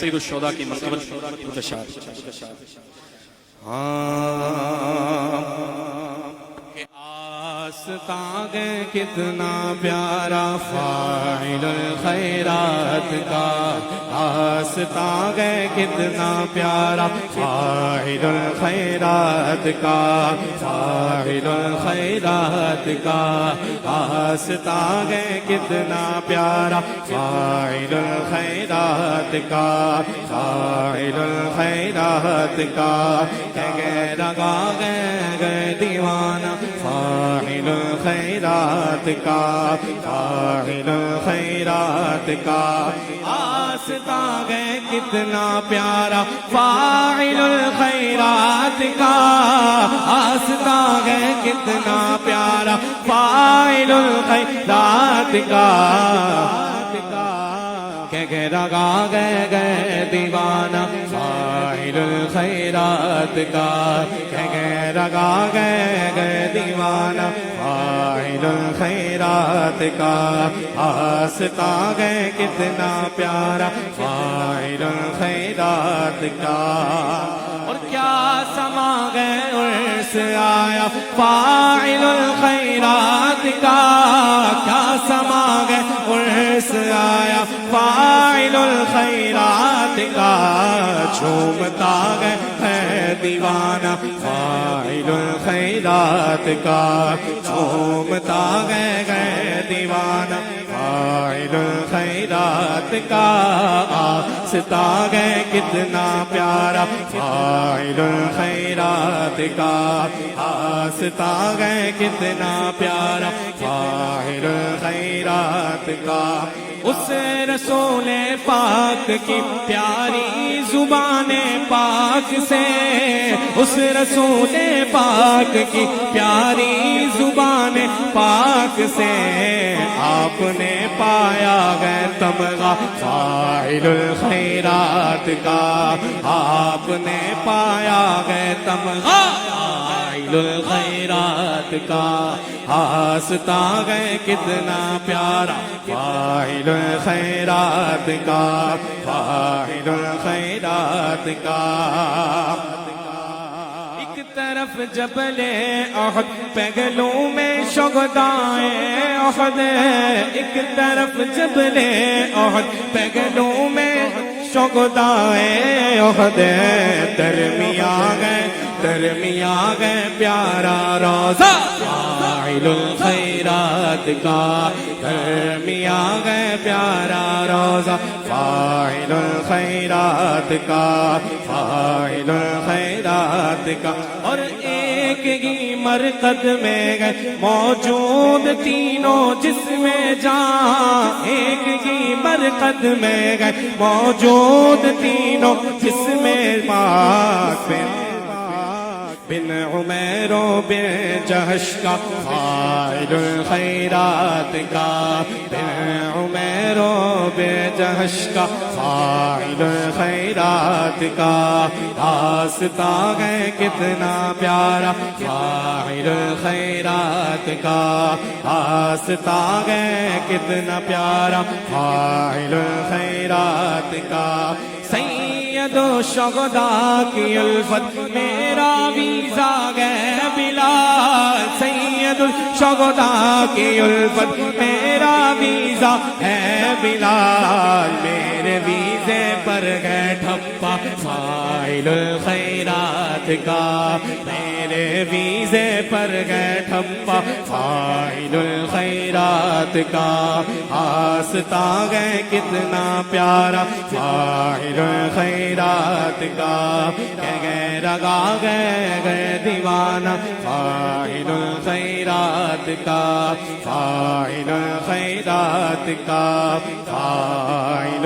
سید الشہداء کی مرتبت متشار آستاں گے کتنا پیارا فاعل الخیرات کا، آستاں گے کتنا پیارا فاعل الخیرات کا، فاعل الخیرات کا، آستاں گے کتنا پیارا فاعل الخیرات کا، فاعل الخیرات کا، کہ رگا گے دیوانہ فاعل الخیرات کا، فاعل الخیرات کا، آستاں گے کتنا پیارا فاعل الخیرات کا، آستاں گے کتنا پیارا فاعل الخیرات کا، کہ رگا گے دیوانہ فاعل الخیرات کا، کہ رگا گے دیوانہ فاعل الخیرات کا، آستاں گے کتنا پیارا فاعل الخیرات کا، اور کیا سما گئے عرس آیا فاعل الخیرات کا، کیا سما گئے عرس آیا فاعل الخیرات کا، جھومتا گئے ہے دیوانہ فاعل الخیرات کا، جھومتا گئے دیوانہ فاعل الخیرات کا، آستاں گے کتنا پیارا فاعل الخیرات کا، آستاں گے کتنا پیارا فاعل الخیرات کا، اس رسول پاک کی پیاری زبان پاک سے، اس رسول پاک کی پیاری زبان پاک سے، آپ نے پایا گئے تمغہ فاعل الخیرات کا، آپ نے پایا گئے تمغہ فاعل الخیرات کا، آستاں گئے کتنا پیارا فاعل الخیرات کا، فاعل الخیرات کا، ایک طرف جبل احد پہلو میں شہدائے احد، ایک طرف جبل احد پہلو میں شہدائے احد، درمیان گئے پیارا روزہ فاعل الخیرات کا، درمیان گئے پیارا روزہ فاعل الخیرات کا، فاعل الخیرات کا، اور ایک ہی مرقد میں گئے موجود تینوں جسم جان، ایک ہی مرقد میں گئے موجود تینوں جسم پاک، بن عمیر و بن جہش کا فاعل الخیرات کا، بن عمیر و بن جہش کا فاعل الخیرات کا، آستاں گئے کتنا پیارا فاعل الخیرات کا، آستاں گئے کتنا پیارا فاعل الخیرات کا، سید و شہداء کی الفت میرا ویزا گئے بلال، سید الشہداء کی الفت میرا ویزا ہے بلال، میرے ویزے پر گئے ٹھپا فاعل الخیرات کا، میرے ویزے پر گئے ٹھپا فاعل الخیرات کا، آستاں گئے کتنا پیارا فاعل الخیرات کا، کہ رگا گئے دیوانہ فاعل الخیرات کا، فاعل الخیرات کا، فاعل